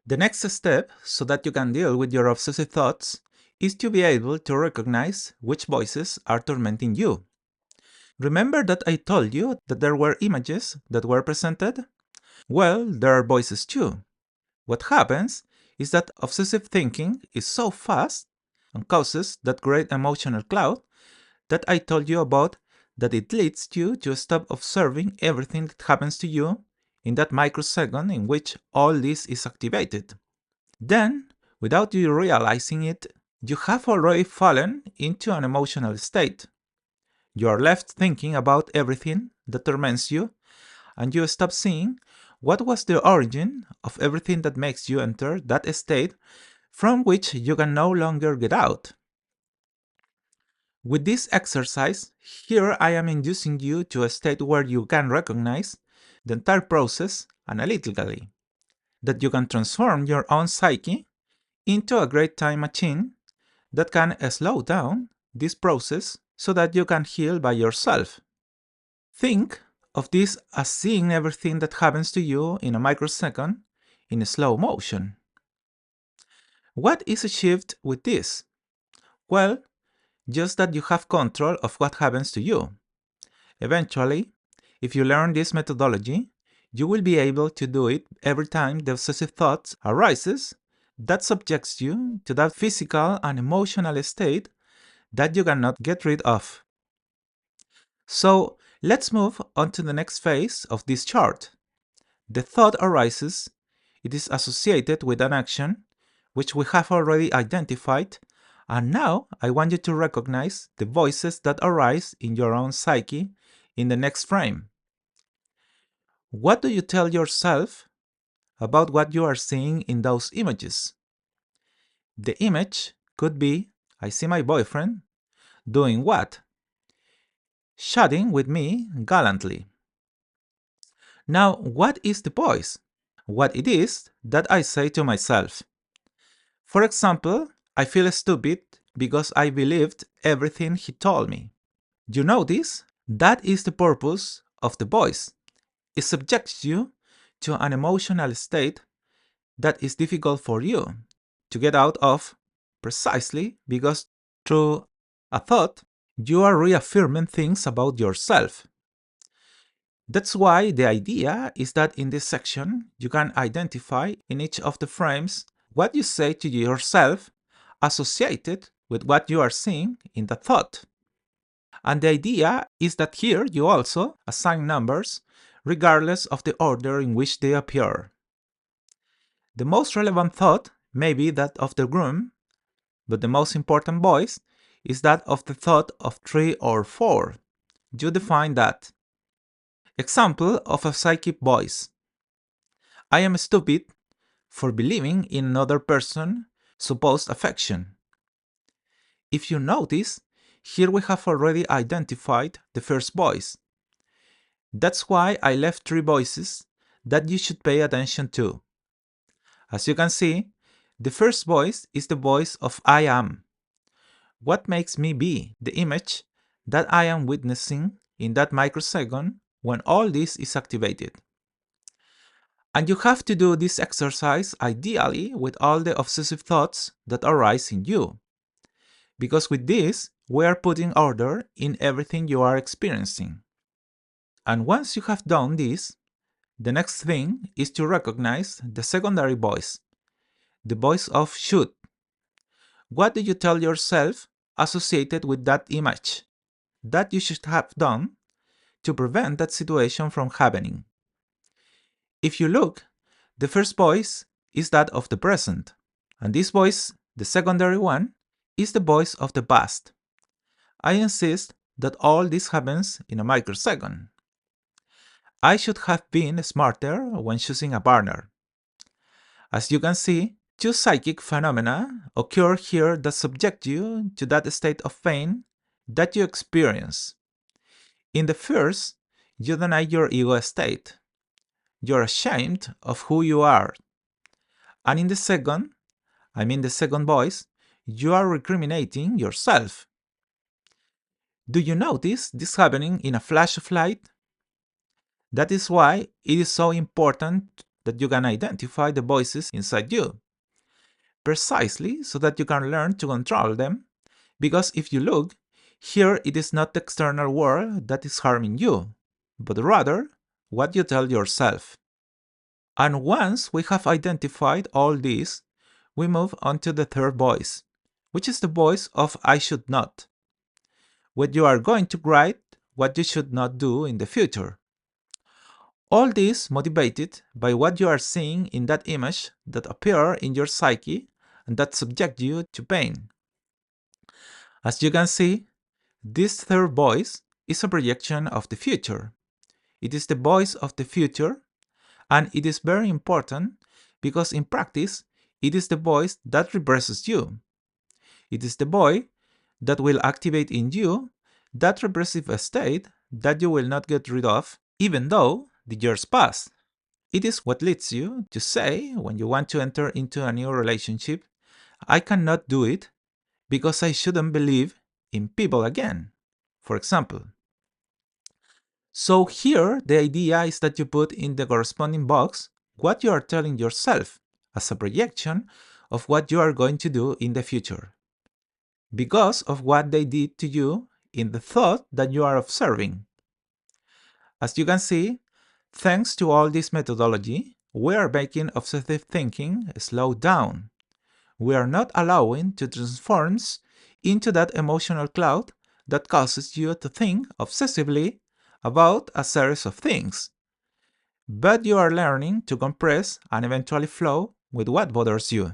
The next step, so that you can deal with your obsessive thoughts, is to be able to recognize which voices are tormenting you. Remember that I told you that there were images that were presented? Well, there are voices too. What happens is that obsessive thinking is so fast and causes that great emotional cloud that I told you about, that it leads you to stop observing everything that happens to you in that microsecond in which all this is activated. Then, without you realizing it, you have already fallen into an emotional state. You are left thinking about everything that torments you, and you stop seeing what was the origin of everything that makes you enter that state from which you can no longer get out. With this exercise, here I am inducing you to a state where you can recognize the entire process analytically, that you can transform your own psyche into a great time machine that can slow down this process so that you can heal by yourself. Think of this as seeing everything that happens to you in a microsecond in slow motion. What is achieved with this? Well, just that you have control of what happens to you. Eventually, if you learn this methodology, you will be able to do it every time the obsessive thought arises that subjects you to that physical and emotional state that you cannot get rid of. So let's move on to the next phase of this chart. The thought arises, it is associated with an action which we have already identified, and now I want you to recognize the voices that arise in your own psyche in the next frame. What do you tell yourself about what you are seeing in those images? The image could be, I see my boyfriend doing what? Chatting with me gallantly. Now, what is the voice? What it is that I say to myself. For example, I feel stupid because I believed everything he told me. You notice? That is the purpose of the voice. It subjects you to an emotional state that is difficult for you to get out of, precisely because through a thought, you are reaffirming things about yourself. That's why the idea is that in this section, you can identify in each of the frames what you say to yourself associated with what you are seeing in the thought. And the idea is that here you also assign numbers regardless of the order in which they appear. The most relevant thought may be that of the groom, but the most important voice is that of the thought of 3 or 4. You define that. Example of a psychic voice. I am stupid for believing in another person's supposed affection. If you notice, here we have already identified the first voice. That's why I left 3 voices that you should pay attention to. As you can see, the first voice is the voice of I am. What makes me be the image that I am witnessing in that microsecond when all this is activated. And you have to do this exercise ideally with all the obsessive thoughts that arise in you. Because with this, we are putting order in everything you are experiencing. And once you have done this, the next thing is to recognize the secondary voice, the voice of should. What do you tell yourself associated with that image that you should have done to prevent that situation from happening? If you look, the first voice is that of the present, and this voice, the secondary one, is the voice of the past. I insist that all this happens in a microsecond. I should have been smarter when choosing a partner. As you can see, two psychic phenomena occur here that subject you to that state of pain that you experience. In the first, you deny your ego state. You're ashamed of who you are. And in the second, the second voice, you are recriminating yourself. Do you notice this happening in a flash of light? That is why it is so important that you can identify the voices inside you, precisely so that you can learn to control them, because if you look, here it is not the external world that is harming you, but rather what you tell yourself. And once we have identified all this, we move on to the third voice, which is the voice of I should not, when you are going to write what you should not do in the future. All this motivated by what you are seeing in that image that appear in your psyche and that subject you to pain. As you can see, this third voice is a projection of the future. It is the voice of the future, and it is very important because in practice, it is the voice that represses you. It is the voice that will activate in you that repressive state that you will not get rid of, even though the years pass. It is what leads you to say, when you want to enter into a new relationship, I cannot do it because I shouldn't believe in people again, for example. So here, the idea is that you put in the corresponding box what you are telling yourself as a projection of what you are going to do in the future, because of what they did to you in the thought that you are observing. As you can see, thanks to all this methodology, we are making obsessive thinking slow down. We are not allowing to transform into that emotional cloud that causes you to think obsessively about a series of things. But you are learning to compress and eventually flow with what bothers you.